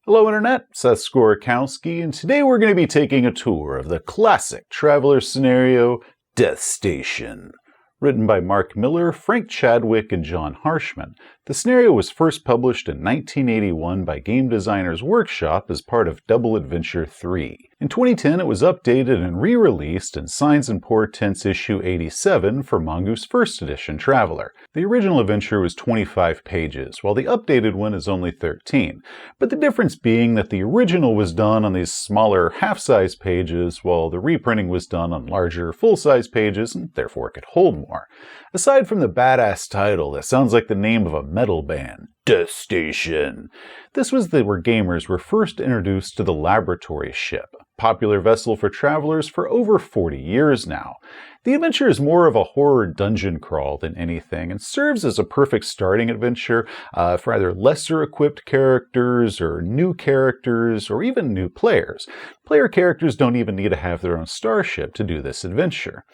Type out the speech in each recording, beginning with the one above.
Hello Internet, Seth Skorikowski, and today we're going to be taking a tour of the classic traveler scenario, Death Station. Written by Marc Miller, Frank Chadwick, and John Harshmann, the scenario was first published in 1981 by Game Designers Workshop as part of Double Adventure 3. In 2010, it was updated and re-released in Signs and Portents issue 87 for Mongoose First Edition Traveler. The original adventure was 25 pages, while the updated one is only 13, but the difference being that the original was done on these smaller half-size pages, while the reprinting was done on larger full-size pages, and therefore it could hold more. Aside from the badass title that sounds like the name of a metal band, Death Station, this was where gamers were first introduced to the laboratory ship, a popular vessel for travelers for over 40 years now. The adventure is more of a horror dungeon crawl than anything, and serves as a perfect starting adventure for either lesser equipped characters, or new characters, or even new players. Player characters don't even need to have their own starship to do this adventure.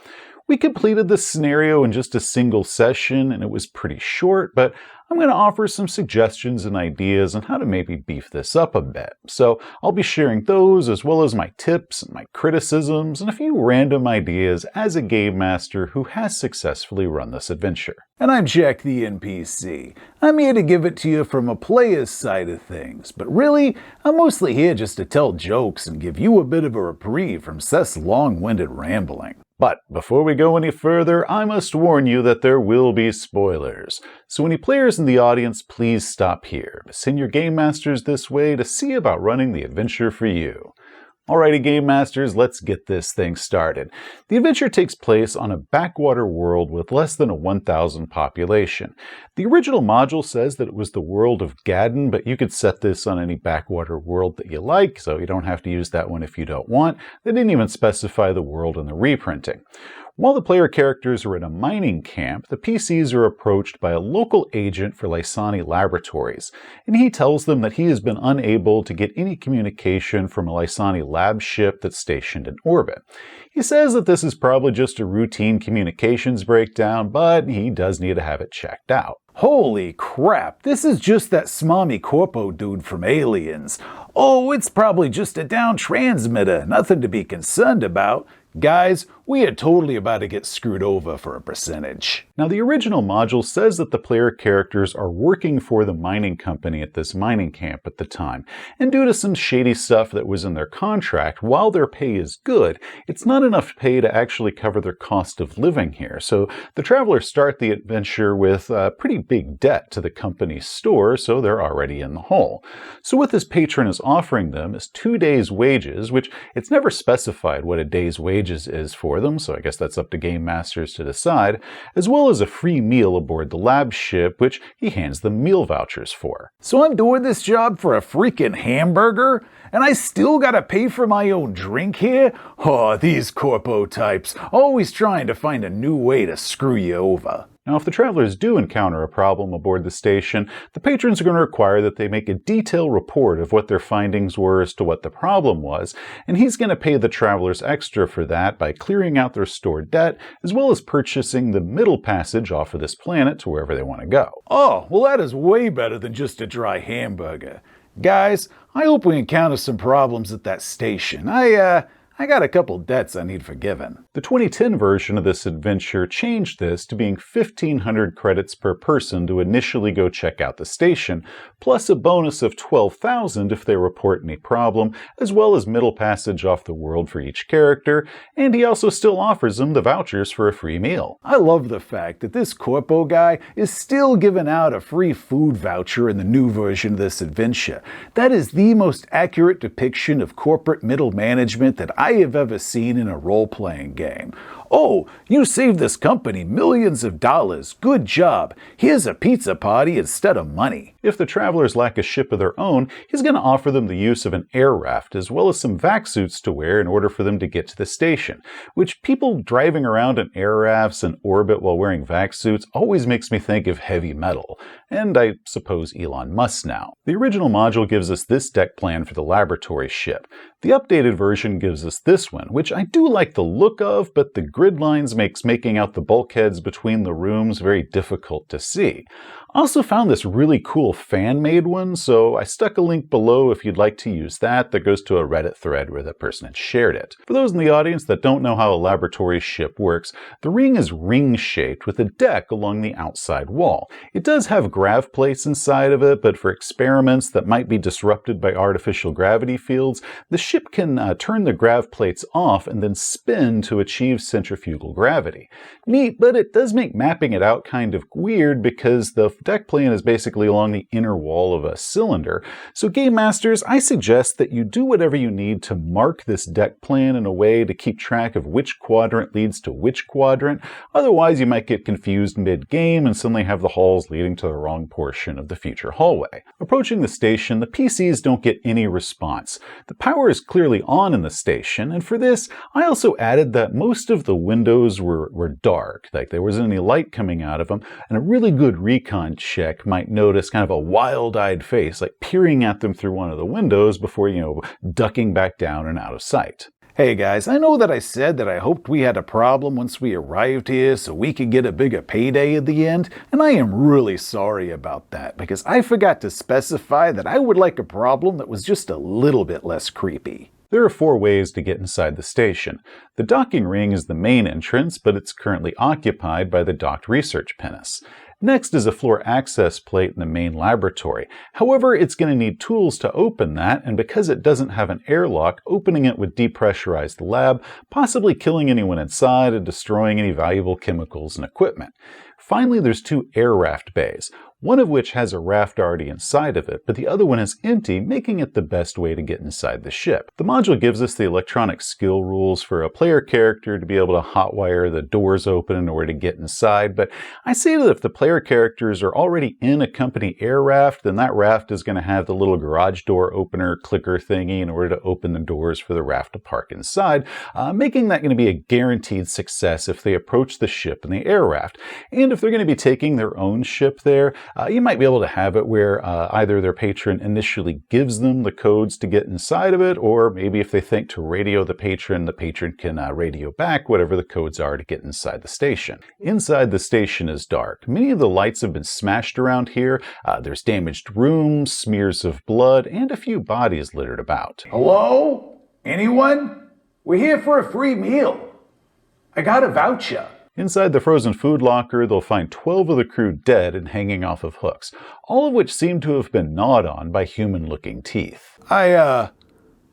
We completed this scenario in just a single session, and it was pretty short, but I'm going to offer some suggestions and ideas on how to maybe beef this up a bit. So I'll be sharing those as well as my tips and my criticisms and a few random ideas as a game master who has successfully run this adventure. And I'm Jack the NPC. I'm here to give it to you from a player's side of things, but really, I'm mostly here just to tell jokes and give you a bit of a reprieve from Seth's long-winded rambling. But before we go any further, I must warn you that there will be spoilers. So any players in the audience, please stop here. Send your game masters this way to see about running the adventure for you. Alrighty, Game Masters, let's get this thing started. The adventure takes place on a backwater world with less than a 1,000 population. The original module says that it was the world of Gadden, but you could set this on any backwater world that you like, so you don't have to use that one if you don't want. They didn't even specify the world in the reprinting. While the player characters are in a mining camp, the PCs are approached by a local agent for Lysani Laboratories, and he tells them that he has been unable to get any communication from a Lysani lab ship that's stationed in orbit. He says that this is probably just a routine communications breakdown, but he does need to have it checked out. Holy crap, this is just that smarmy corpo dude from Aliens. Oh, it's probably just a down transmitter, nothing to be concerned about. Guys, we are totally about to get screwed over for a percentage. Now, the original module says that the player characters are working for the mining company at this mining camp at the time, and due to some shady stuff that was in their contract, while their pay is good, it's not enough pay to actually cover their cost of living here. So the travelers start the adventure with a pretty big debt to the company's store, so they're already in the hole. So what this patron is offering them is 2 days' wages, which it's never specified what a day's wages is for them, so I guess that's up to game masters to decide, as well as a free meal aboard the lab ship, which he hands them meal vouchers for. So I'm doing this job for a freaking hamburger? And I still gotta pay for my own drink here? Oh, these corpo types, always trying to find a new way to screw you over. Now, if the travelers do encounter a problem aboard the station, the patrons are going to require that they make a detailed report of what their findings were as to what the problem was, and he's going to pay the travelers extra for that by clearing out their stored debt, as well as purchasing the middle passage off of this planet to wherever they want to go. Oh, well that is way better than just a dry hamburger. Guys, I hope we encounter some problems at that station. I got a couple debts I need forgiven. The 2010 version of this adventure changed this to being 1,500 credits per person to initially go check out the station, plus a bonus of 12,000 if they report any problem, as well as middle passage off the world for each character, and he also still offers them the vouchers for a free meal. I love the fact that this corpo guy is still giving out a free food voucher in the new version of this adventure. That is the most accurate depiction of corporate middle management that I have ever seen in a role-playing game. Oh, you saved this company millions of dollars. Good job. Here's a pizza party instead of money. If the travelers lack a ship of their own, he's going to offer them the use of an air raft as well as some vac suits to wear in order for them to get to the station, which people driving around in air rafts in orbit while wearing vac suits always makes me think of heavy metal, and I suppose Elon Musk now. The original module gives us this deck plan for the laboratory ship. The updated version gives us this one, which I do like the look of, but the grid lines makes making out the bulkheads between the rooms very difficult to see. I also found this really cool fan-made one, so I stuck a link below if you'd like to use that goes to a Reddit thread where the person had shared it. For those in the audience that don't know how a laboratory ship works, the ring is ring-shaped with a deck along the outside wall. It does have grav plates inside of it, but for experiments that might be disrupted by artificial gravity fields, the ship can turn the grav plates off and then spin to achieve centrifugal gravity. Neat, but it does make mapping it out kind of weird because the deck plane is basically along the inner wall of a cylinder. So Game Masters, I suggest that you do whatever you need to mark this deck plane in a way to keep track of which quadrant leads to which quadrant. Otherwise, you might get confused mid-game and suddenly have the halls leading to the wrong portion of the future hallway. Approaching the station, the PCs don't get any response. The power is clearly on in the station, and for this, I also added that most of the windows were dark, like there wasn't any light coming out of them, and a really good recon check might notice kind of a wild-eyed face, like peering at them through one of the windows before, ducking back down and out of sight. Hey guys, I know that I said that I hoped we had a problem once we arrived here so we could get a bigger payday at the end, and I am really sorry about that because I forgot to specify that I would like a problem that was just a little bit less creepy. There are 4 ways to get inside the station. The docking ring is the main entrance, but it's currently occupied by the docked research pinnace. Next is a floor access plate in the main laboratory. However, it's going to need tools to open that, and because it doesn't have an airlock, opening it would depressurize the lab, possibly killing anyone inside and destroying any valuable chemicals and equipment. Finally, there's 2 air raft bays, one of which has a raft already inside of it, but the other one is empty, making it the best way to get inside the ship. The module gives us the electronic skill rules for a player character to be able to hotwire the doors open in order to get inside, but I say that if the player characters are already in a company air raft, then that raft is going to have the little garage door opener clicker thingy in order to open the doors for the raft to park inside, making that going to be a guaranteed success if they approach the ship in the air raft. And if they're going to be taking their own ship there, you might be able to have it where either their patron initially gives them the codes to get inside of it, or maybe if they think to radio the patron can radio back whatever the codes are to get inside the station. Inside the station is dark. Many of the lights have been smashed around here. There's damaged rooms, smears of blood, and a few bodies littered about. Hello? Anyone? We're here for a free meal. I got a voucher. Inside the frozen food locker, they'll find 12 of the crew dead and hanging off of hooks, all of which seem to have been gnawed on by human-looking teeth. I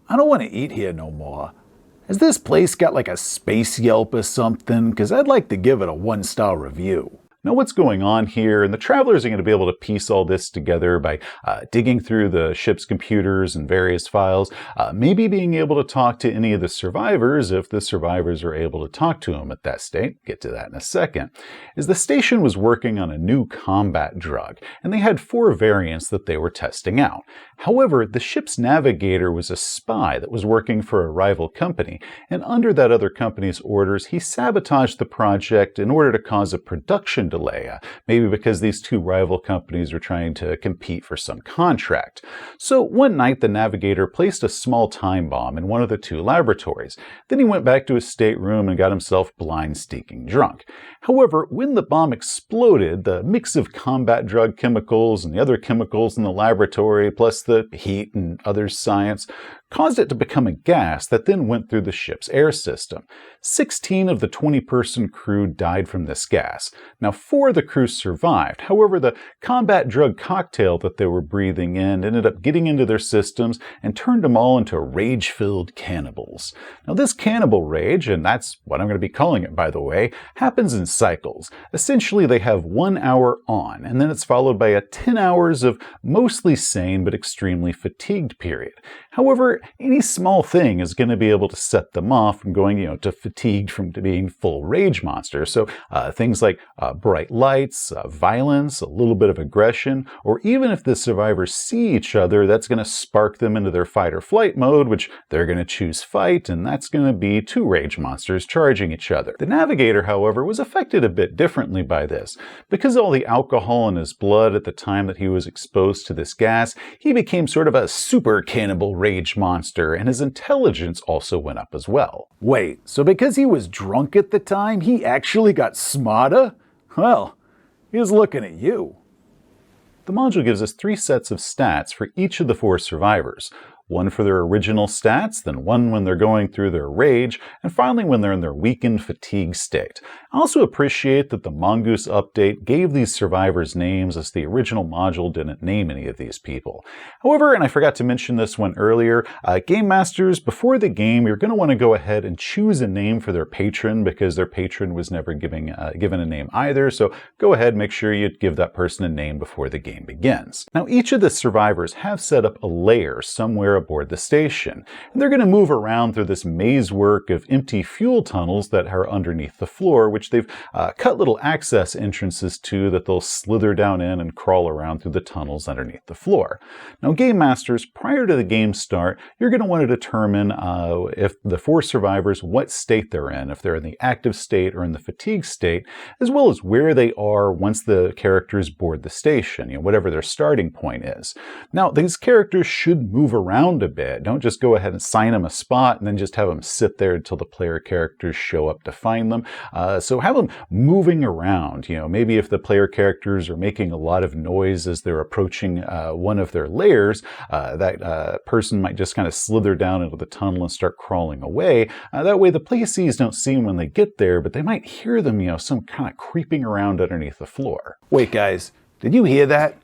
don't want to eat here no more. Has this place got like a space Yelp or something? Because I'd like to give it a 1-star review. Know what's going on here, and the travelers are going to be able to piece all this together by digging through the ship's computers and various files, maybe being able to talk to any of the survivors if the survivors are able to talk to them at that state. Get to that in a second. Is the station was working on a new combat drug, and they had 4 variants that they were testing out. However, the ship's navigator was a spy that was working for a rival company, and under that other company's orders, he sabotaged the project in order to cause a production delay, maybe because these 2 rival companies were trying to compete for some contract. So one night the navigator placed a small time bomb in one of the 2 laboratories. Then he went back to his stateroom and got himself blind stinking drunk. However, when the bomb exploded, the mix of combat drug chemicals and the other chemicals in the laboratory, plus the heat and other science, caused it to become a gas that then went through the ship's air system. 16 of the 20-person crew died from this gas. Now, 4 of the crew survived. However, the combat drug cocktail that they were breathing in ended up getting into their systems and turned them all into rage-filled cannibals. Now, this cannibal rage, and that's what I'm going to be calling it, by the way, happens in cycles. Essentially, they have 1 hour on, and then it's followed by a 10 hours of mostly sane but extremely fatigued period. However, any small thing is going to be able to set them off from going, to fatigued from being full rage monsters. So things like bright lights, violence, a little bit of aggression, or even if the survivors see each other, that's going to spark them into their fight or flight mode, which they're going to choose fight, and that's going to be 2 rage monsters charging each other. The navigator, however, was affected a bit differently by this. Because of all the alcohol in his blood at the time that he was exposed to this gas, he became sort of a super cannibal rage monster, and his intelligence also went up as well. Wait, so because he was drunk at the time, he actually got smarter? Well, he's looking at you. the module gives us 3 sets of stats for each of the 4 survivors. One for their original stats, then one when they're going through their rage, and finally when they're in their weakened fatigue state. I also appreciate that the Mongoose update gave these survivors names, as the original module didn't name any of these people. However, and I forgot to mention this one earlier, Game Masters, before the game, you're going to want to go ahead and choose a name for their patron, because their patron was never given a name either, so go ahead, make sure you give that person a name before the game begins. Now, each of the survivors have set up a lair somewhere aboard the station, and they're going to move around through this maze work of empty fuel tunnels that are underneath the floor, which they've cut little access entrances to that they'll slither down in and crawl around through the tunnels underneath the floor. Now, Game Masters, prior to the game start, you're going to want to determine if the 4 survivors, what state they're in, if they're in the active state or in the fatigue state, as well as where they are once the characters board the station, whatever their starting point is. Now, these characters should move around a bit. Don't just go ahead and assign them a spot and then just have them sit there until the player characters show up to find them. So have them moving around. Maybe if the player characters are making a lot of noise as they're approaching one of their lairs, that person might just kind of slither down into the tunnel and start crawling away. That way the PCs don't see them when they get there, but they might hear them, some kind of creeping around underneath the floor. Wait, guys, did you hear that?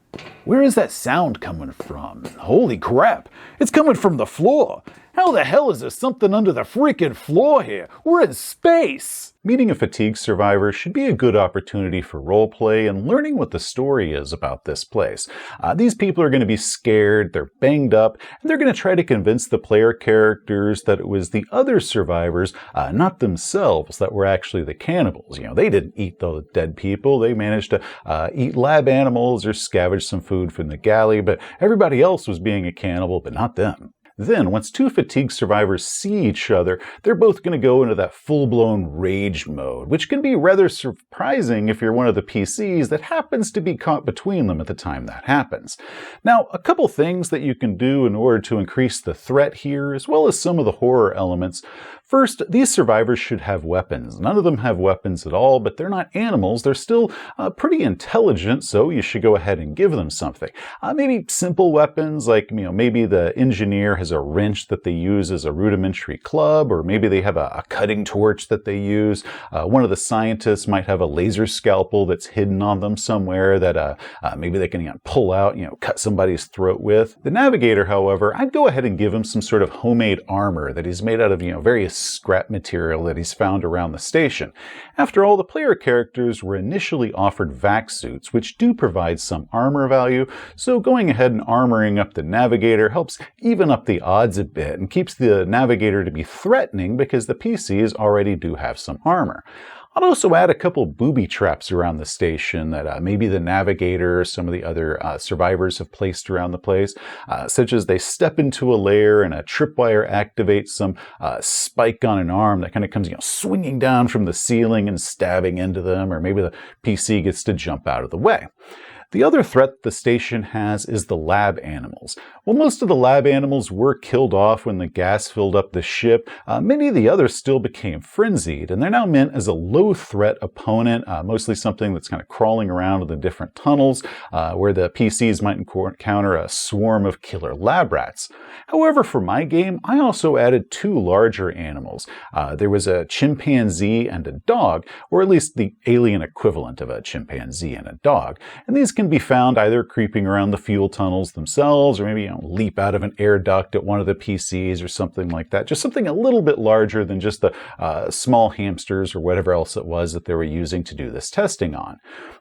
Where is that sound coming from? Holy crap! It's coming from the floor! How the hell is there something under the freaking floor here? We're in space! Meeting a fatigue survivor should be a good opportunity for roleplay and learning what the story is about this place. These people are going to be scared, they're banged up, and they're going to try to convince the player characters that it was the other survivors, not themselves, that were actually the cannibals. They didn't eat the dead people, they managed to eat lab animals or scavenge some food from the galley, but everybody else was being a cannibal, but not them. Then, once 2 fatigue survivors see each other, they're both going to go into that full-blown rage mode, which can be rather surprising if you're one of the PCs that happens to be caught between them at the time that happens. Now, a couple things that you can do in order to increase the threat here, as well as some of the horror elements. First, these survivors should have weapons. None of them have weapons at all, but they're not animals. They're still pretty intelligent, so you should go ahead and give them something. Maybe simple weapons, like maybe the engineer has a wrench that they use as a rudimentary club, or maybe they have a cutting torch that they use. One of the scientists might have a laser scalpel that's hidden on them somewhere that maybe they can pull out, cut somebody's throat with. The navigator, however, I'd go ahead and give him some sort of homemade armor that he's made out of various scrap material that he's found around the station. After all, the player characters were initially offered vac suits, which do provide some armor value, so going ahead and armoring up the navigator helps even up the odds a bit and keeps the navigator to be threatening because the PCs already do have some armor. I'd also add a couple booby traps around the station that maybe the navigator or some of the other survivors have placed around the place, such as they step into a lair and a tripwire activates some spike on an arm that kind of comes swinging down from the ceiling and stabbing into them, or maybe the PC gets to jump out of the way. The other threat the station has is the lab animals. While most of the lab animals were killed off when the gas filled up the ship, many of the others still became frenzied, and they're now meant as a low-threat opponent, mostly something that's kind of crawling around in the different tunnels, where the PCs might encounter a swarm of killer lab rats. However, for my game, I also added 2 larger animals. There was a chimpanzee and a dog, or at least the alien equivalent of a chimpanzee and a dog, and these can be found either creeping around the fuel tunnels themselves, or maybe leap out of an air duct at one of the PCs or something like that. Just something a little bit larger than just the small hamsters or whatever else it was that they were using to do this testing on.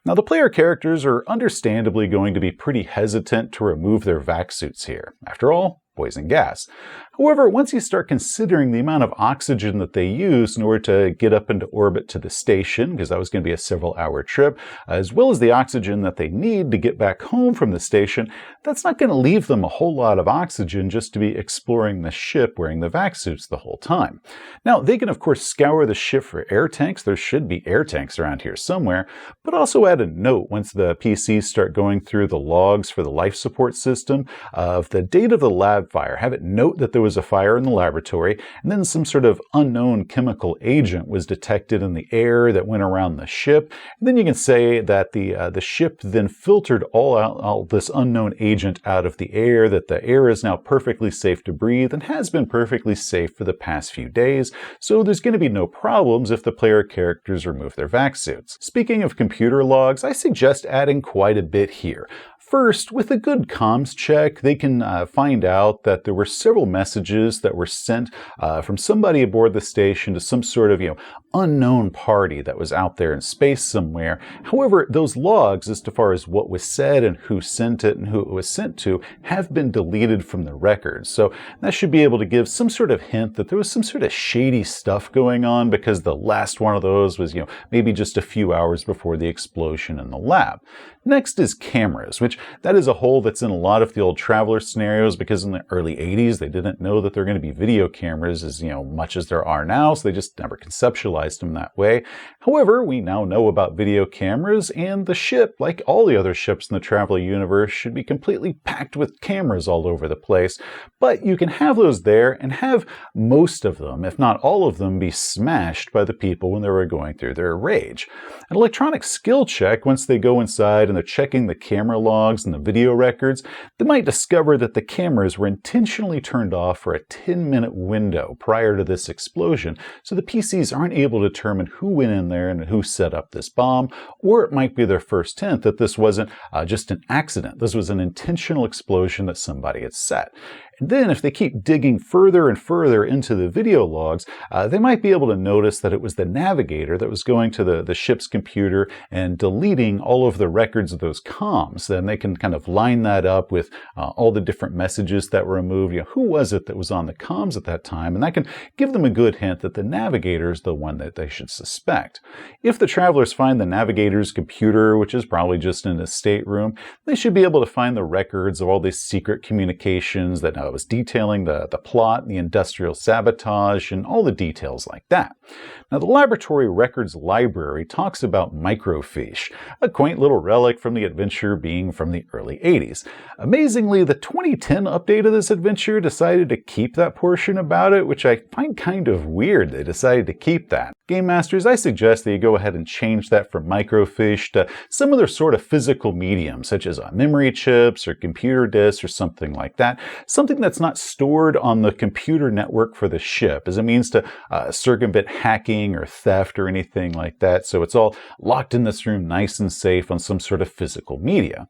Now, the player characters are understandably going to be pretty hesitant to remove their vac suits here. After all, poison gas. However, once you start considering the amount of oxygen that they use in order to get up into orbit to the station, because that was going to be a several-hour trip, as well as the oxygen that they need to get back home from the station, that's not going to leave them a whole lot of oxygen just to be exploring the ship wearing the vac suits the whole time. Now, they can of course scour the ship for air tanks. There should be air tanks around here somewhere, but also add a note once the PCs start going through the logs for the life support system of the date of the lab lab fire, have it note that there was a fire in the laboratory, and then some sort of unknown chemical agent was detected in the air that went around the ship. And then you can say that the ship then filtered all this unknown agent out of the air, that the air is now perfectly safe to breathe and has been perfectly safe for the past few days, so there's going to be no problems if the player characters remove their vac suits. Speaking of computer logs, I suggest adding quite a bit here. First, with a good comms check, they can find out that there were several messages that were sent from somebody aboard the station to some sort of, unknown party that was out there in space somewhere. However, those logs, as far as what was said and who sent it and who it was sent to, have been deleted from the records. So that should be able to give some sort of hint that there was some sort of shady stuff going on, because the last one of those was, maybe just a few hours before the explosion in the lab. Next is cameras, which that is a hole that's in a lot of the old Traveler scenarios, because in the early 80s they didn't know that there are going to be video cameras as much as there are now, so they just never conceptualized them that way. However, we now know about video cameras, and the ship, like all the other ships in the Traveler universe, should be completely packed with cameras all over the place. But you can have those there and have most of them, if not all of them, be smashed by the people when they were going through their rage. An electronic skill check, once they go inside and they're checking the camera logs and the video records, they might discover that the cameras were intentionally turned off for a 10-minute window prior to this explosion, so the PCs aren't able to determine who went in there and who set up this bomb. Or it might be their first hint that this wasn't just an accident. This was an intentional explosion that somebody had set. And then if they keep digging further and further into the video logs, they might be able to notice that it was the navigator that was going to the ship's computer and deleting all of the records of those comms. Then they can kind of line that up with all the different messages that were removed. Who was it that was on the comms at that time? And that can give them a good hint that the navigator is the one that they should suspect. If the travelers find the navigator's computer, which is probably just in his stateroom, they should be able to find the records of all these secret communications that was detailing the plot, the industrial sabotage, and all the details like that. Now, the laboratory records library talks about microfiche, a quaint little relic from the adventure being from the early 80s. Amazingly, the 2010 update of this adventure decided to keep that portion about it, which I find kind of weird they decided to keep that. Game Masters, I suggest that you go ahead and change that from microfiche to some other sort of physical medium, such as memory chips or computer disks or something like that. Something that's not stored on the computer network for the ship, as a means to circumvent hacking or theft or anything like that. So it's all locked in this room nice and safe on some sort of physical media.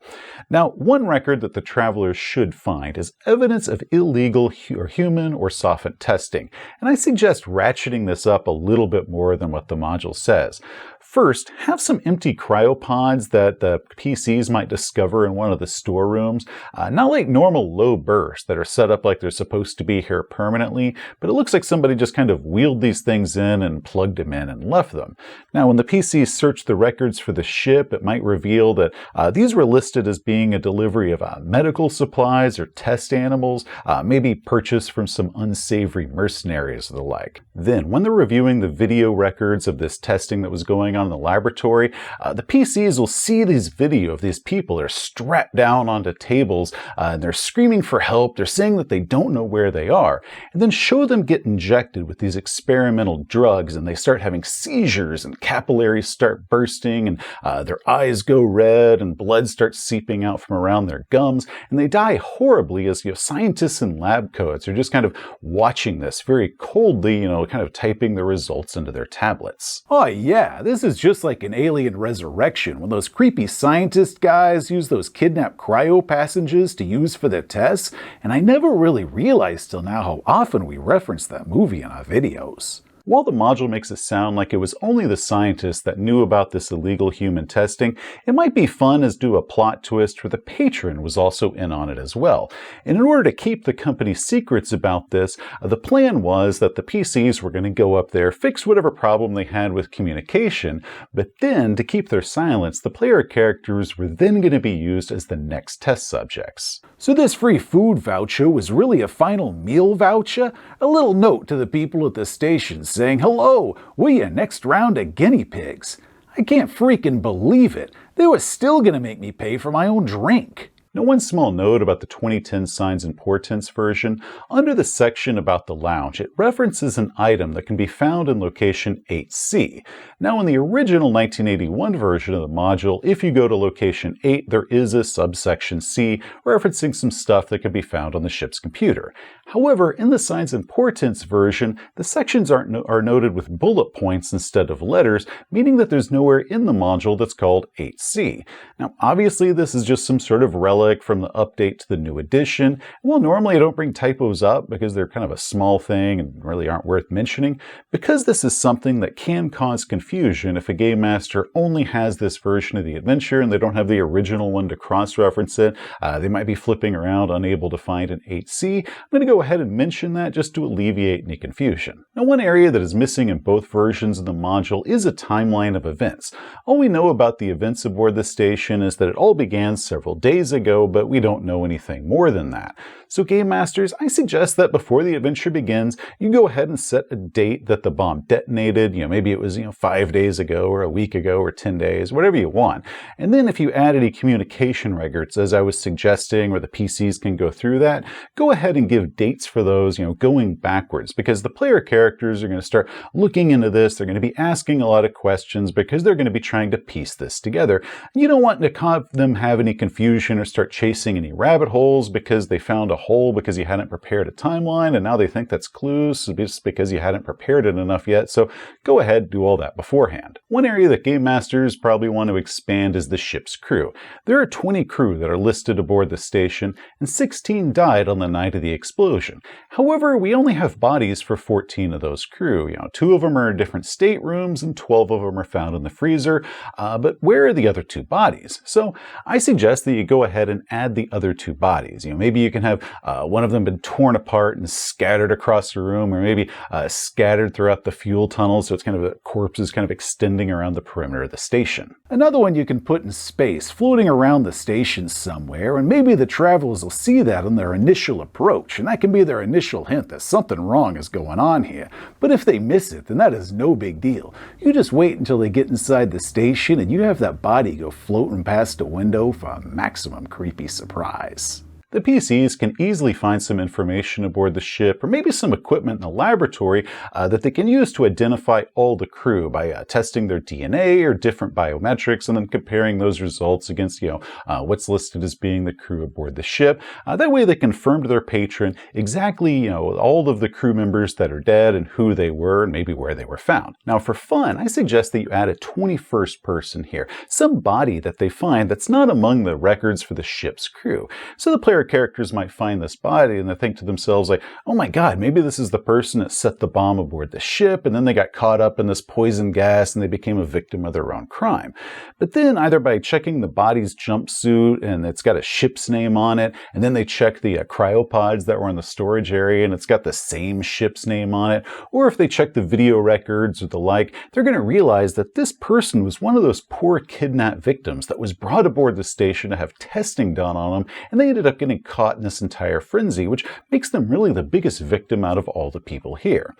Now, one record that the travelers should find is evidence of illegal or human or soffit testing. And I suggest ratcheting this up a little bit more than what the module says. First, have some empty cryopods that the PCs might discover in one of the storerooms. Not like normal low bursts that are set up like they're supposed to be here permanently, but it looks like somebody just kind of wheeled these things in and plugged them in and left them. Now, when the PCs search the records for the ship, it might reveal that these were listed as being a delivery of medical supplies or test animals, maybe purchased from some unsavory mercenaries or the like. Then, when they're reviewing the video records of this testing that was going on in the laboratory, the PCs will see these video of these people. They're strapped down onto tables, and they're screaming for help. They're saying that they don't know where they are, and then show them get injected with these experimental drugs, and they start having seizures, and capillaries start bursting, and their eyes go red, and blood starts seeping out from around their gums, and they die horribly as scientists in lab coats are just kind of watching this very coldly, kind of typing the results into their tablets. Oh yeah, this is just like an Alien Resurrection when those creepy scientist guys use those kidnapped cryo passengers to use for their tests, and I never really realized till now how often we reference that movie in our videos. While the module makes it sound like it was only the scientists that knew about this illegal human testing, it might be fun as do a plot twist where the patron was also in on it as well. And in order to keep the company's secrets about this, the plan was that the PCs were going to go up there, fix whatever problem they had with communication, but then to keep their silence, the player characters were then going to be used as the next test subjects. So this free food voucher was really a final meal voucher? A little note to the people at the station saying, "Hello, we're your next round of guinea pigs." I can't freaking believe it. They were still gonna make me pay for my own drink. Now, one small note about the 2010 Signs and Portents version, under the section about the lounge, it references an item that can be found in location 8C. Now, in the original 1981 version of the module, if you go to location 8, there is a subsection C referencing some stuff that can be found on the ship's computer. However, in the Signs and Portents version, the sections are noted with bullet points instead of letters, meaning that there's nowhere in the module that's called 8C. Now, obviously, this is just some sort of relic from the update to the new edition. Well, normally I don't bring typos up because they're kind of a small thing and really aren't worth mentioning. Because this is something that can cause confusion if a game master only has this version of the adventure and they don't have the original one to cross-reference it, they might be flipping around unable to find an 8C. I'm going to go ahead and mention that just to alleviate any confusion. Now, one area that is missing in both versions of the module is a timeline of events. All we know about the events aboard the station is that it all began several days ago, but we don't know anything more than that. So game masters, I suggest that before the adventure begins, you go ahead and set a date that the bomb detonated. Maybe it was 5 days ago or a week ago or 10 days, whatever you want. And then if you add any communication records, as I was suggesting, where the PCs can go through that, go ahead and give dates for those, going backwards, because the player characters are going to start looking into this. They're going to be asking a lot of questions because they're going to be trying to piece this together. You don't want to have them have any confusion or start chasing any rabbit holes because they found a hole because you hadn't prepared a timeline and now they think that's clues just because you hadn't prepared it enough yet. So go ahead and do all that beforehand. One area that game masters probably want to expand is the ship's crew. There are 20 crew that are listed aboard the station and 16 died on the night of the explosion. However, we only have bodies for 14 of those crew. 2 of them are in different staterooms and 12 of them are found in the freezer. But where are the other 2 bodies? So I suggest that you go ahead and add the other 2 bodies. Maybe you can have one of them been torn apart and scattered across the room, or maybe scattered throughout the fuel tunnel, so it's kind of a corpses kind of extending around the perimeter of the station. Another one you can put in space, floating around the station somewhere, and maybe the travelers will see that on their initial approach, and that can be their initial hint that something wrong is going on here. But if they miss it, then that is no big deal. You just wait until they get inside the station and you have that body go floating past a window for a maximum creepy surprise. The PCs can easily find some information aboard the ship, or maybe some equipment in the laboratory that they can use to identify all the crew by testing their DNA or different biometrics and then comparing those results against, what's listed as being the crew aboard the ship. That way they confirm to their patron exactly, all of the crew members that are dead and who they were and maybe where they were found. Now, for fun, I suggest that you add a 21st person here, some body that they find that's not among the records for the ship's crew. So the player characters might find this body and they think to themselves like, oh my god, maybe this is the person that set the bomb aboard the ship and then they got caught up in this poison gas and they became a victim of their own crime. But then either by checking the body's jumpsuit and it's got a ship's name on it, and then they check the cryopods that were in the storage area and it's got the same ship's name on it, or if they check the video records or the like, they're going to realize that this person was one of those poor kidnapped victims that was brought aboard the station to have testing done on them, and they ended up getting caught in this entire frenzy, which makes them really the biggest victim out of all the people here.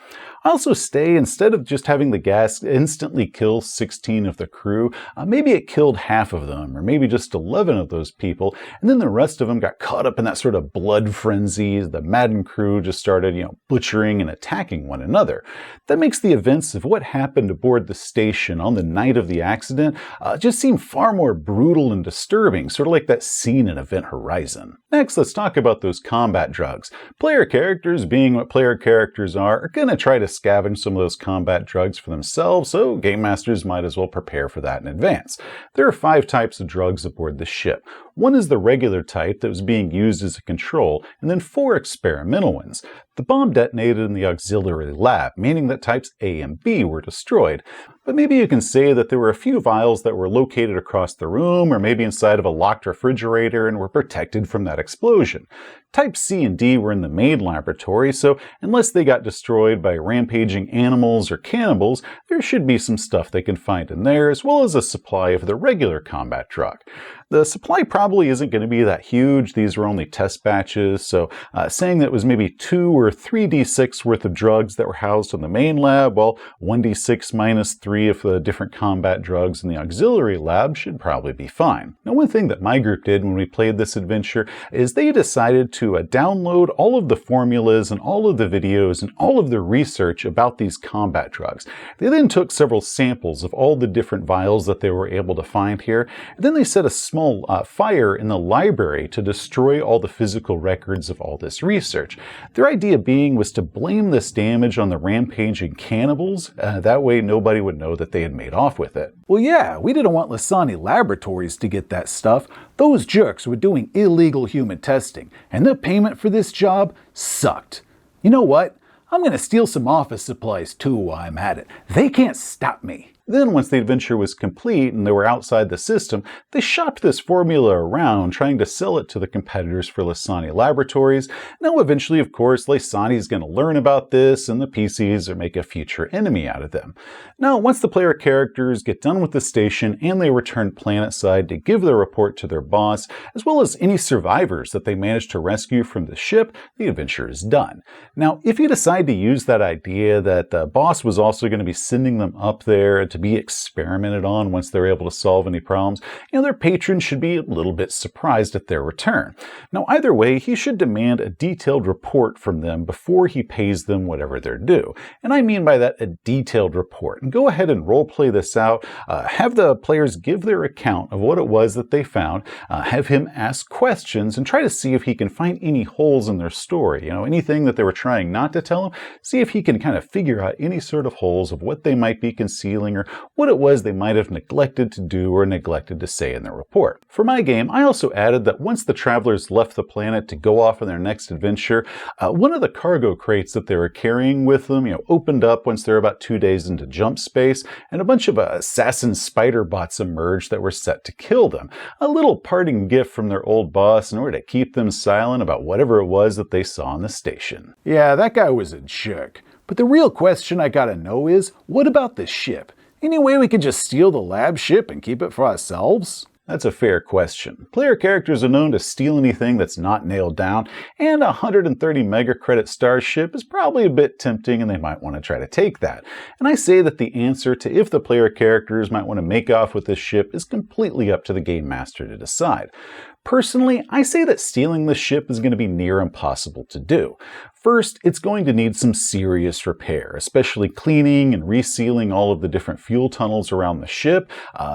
I also say, instead of just having the gas instantly kill 16 of the crew, maybe it killed half of them, or maybe just 11 of those people, and then the rest of them got caught up in that sort of blood frenzy. The maddened crew just started, butchering and attacking one another. That makes the events of what happened aboard the station on the night of the accident just seem far more brutal and disturbing, sort of like that scene in Event Horizon. Next, let's talk about those combat drugs. Player characters, being what player characters are going to try to scavenge some of those combat drugs for themselves, so game masters might as well prepare for that in advance. There are 5 types of drugs aboard the ship. One is the regular type that was being used as a control, and then 4 experimental ones. The bomb detonated in the auxiliary lab, meaning that types A and B were destroyed. But maybe you can say that there were a few vials that were located across the room, or maybe inside of a locked refrigerator and were protected from that explosion. Types C and D were in the main laboratory, so unless they got destroyed by rampaging animals or cannibals, there should be some stuff they can find in there, as well as a supply of the regular combat drug. The supply probably isn't going to be that huge. These were only test batches, so saying that it was maybe 2 or 3d6 worth of drugs that were housed in the main lab, while 1d6 minus 3 of the different combat drugs in the auxiliary lab should probably be fine. Now, one thing that my group did when we played this adventure is they decided to download all of the formulas and all of the videos and all of the research about these combat drugs. They then took several samples of all the different vials that they were able to find here, and then they set a small fire in the library to destroy all the physical records of all this research. Their idea being was to blame this damage on the rampaging cannibals. That way nobody would know that they had made off with it. Well, yeah, we didn't want Lysani Laboratories to get that stuff. Those jerks were doing illegal human testing, and the payment for this job sucked. You know what? I'm gonna steal some office supplies too while I'm at it. They can't stop me. Then, once the adventure was complete and they were outside the system, they shopped this formula around, trying to sell it to the competitors for Lysani Laboratories. Now, eventually, of course, Lysani is going to learn about this, and the PCs will make a future enemy out of them. Now, once the player characters get done with the station and they return planetside to give their report to their boss, as well as any survivors that they manage to rescue from the ship, the adventure is done. Now, if you decide to use that idea that the boss was also going to be sending them up there to be experimented on once they're able to solve any problems, their patrons should be a little bit surprised at their return. Now, either way, he should demand a detailed report from them before he pays them whatever they're due. And I mean by that a detailed report. And go ahead and roleplay this out. Have the players give their account of what it was that they found. Have him ask questions and try to see if he can find any holes in their story. Anything that they were trying not to tell him, see if he can kind of figure out any sort of holes of what they might be concealing or what it was they might have neglected to do or neglected to say in their report. For my game, I also added that once the travelers left the planet to go off on their next adventure, one of the cargo crates that they were carrying with them, opened up once they're about 2 days into jump space, and a bunch of assassin spider bots emerged that were set to kill them. A little parting gift from their old boss in order to keep them silent about whatever it was that they saw on the station. Yeah, that guy was a jerk. But the real question I gotta know is, what about the ship? Any way we could just steal the lab ship and keep it for ourselves? That's a fair question. Player characters are known to steal anything that's not nailed down, and a 130 megacredit starship is probably a bit tempting and they might want to try to take that. And I say that the answer to if the player characters might want to make off with this ship is completely up to the game master to decide. Personally, I say that stealing this ship is going to be near impossible to do. First, it's going to need some serious repair, especially cleaning and resealing all of the different fuel tunnels around the ship.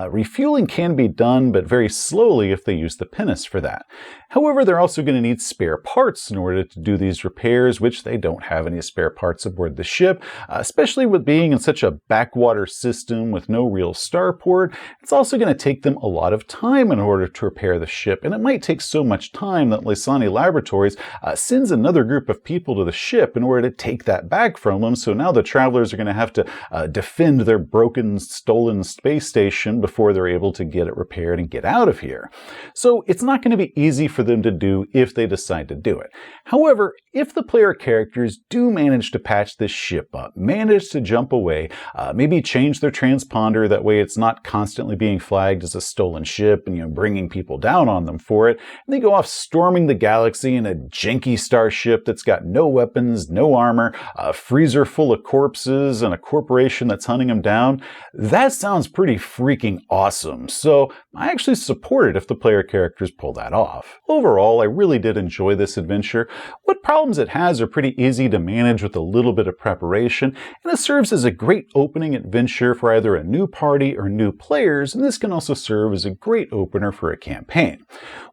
Refueling can be done, but very slowly if they use the pinnace for that. However, they're also going to need spare parts in order to do these repairs, which they don't have any spare parts aboard the ship, especially with being in such a backwater system with no real starport. It's also going to take them a lot of time in order to repair the ship, and it might take so much time that Lysani Laboratories sends another group of people to the ship in order to take that back from them. So now the travelers are going to have to defend their broken, stolen space station before they're able to get it repaired and get out of here. So it's not going to be easy for them to do if they decide to do it. However, if the player characters do manage to patch this ship up, manage to jump away, maybe change their transponder, that way it's not constantly being flagged as a stolen ship and bringing people down on them for it, and they go off storming the galaxy in a janky starship that's got no weapons, no armor, a freezer full of corpses, and a corporation that's hunting them down, that sounds pretty freaking awesome. So I actually support it if the player characters pull that off. Overall, I really did enjoy this adventure. What problems it has are pretty easy to manage with a little bit of preparation, and it serves as a great opening adventure for either a new party or new players, and this can also serve as a great opener for a campaign.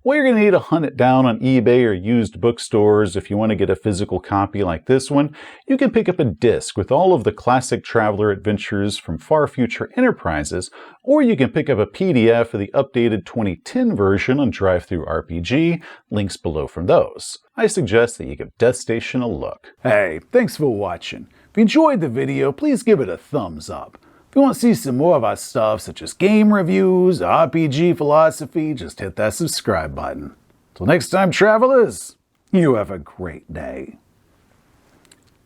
Well, you're going to need to hunt it down on eBay or used bookstores if you want to get a physical copy like this one. You can pick up a disc with all of the classic Traveler adventures from Far Future Enterprises, or you can pick up a PDF of the updated 2010 version on DriveThruRPG, links below from those. I suggest that you give Death Station a look. Hey, thanks for watching. If you enjoyed the video, please give it a thumbs up. If you want to see some more of our stuff, such as game reviews, RPG philosophy, just hit that subscribe button. Till next time, travelers, You have a great day.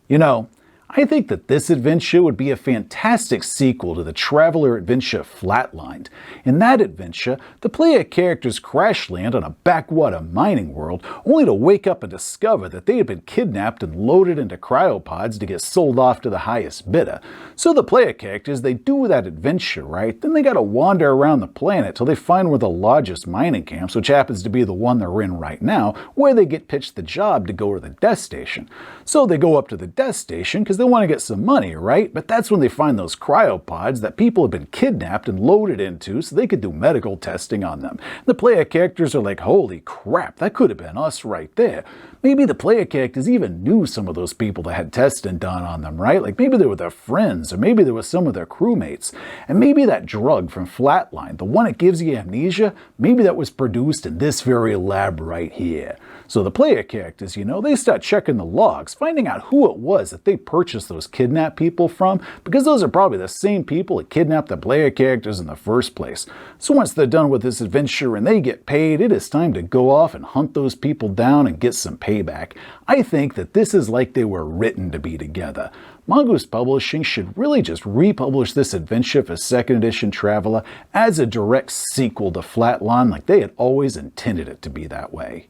You know, I think that this adventure would be a fantastic sequel to the Traveler adventure Flatlined. In that adventure, the player characters crash land on a backwater mining world, only to wake up and discover that they had been kidnapped and loaded into cryopods to get sold off to the highest bidder. So the player characters, they do that adventure, right? Then they gotta wander around the planet till they find one of the largest mining camps, which happens to be the one they're in right now, where they get pitched the job to go to the death station. So they go up to the death station because they want to get some money, right? But that's when they find those cryopods that people have been kidnapped and loaded into so they could do medical testing on them. The player characters are like, holy crap, that could have been us right there. Maybe the player characters even knew some of those people that had testing done on them, right? Like maybe they were their friends, or maybe they were some of their crewmates. And maybe that drug from Flatline, the one that gives you amnesia, maybe that was produced in this very lab right here. So the player characters, you know, they start checking the logs, finding out who it was that they purchased those kidnapped people from, because those are probably the same people that kidnapped the player characters in the first place. So once they're done with this adventure and they get paid, it is time to go off and hunt those people down and get some payback. I think that this is like they were written to be together. Mongoose Publishing should really just republish this adventure for 2nd edition Traveler as a direct sequel to Flatline, like they had always intended it to be that way.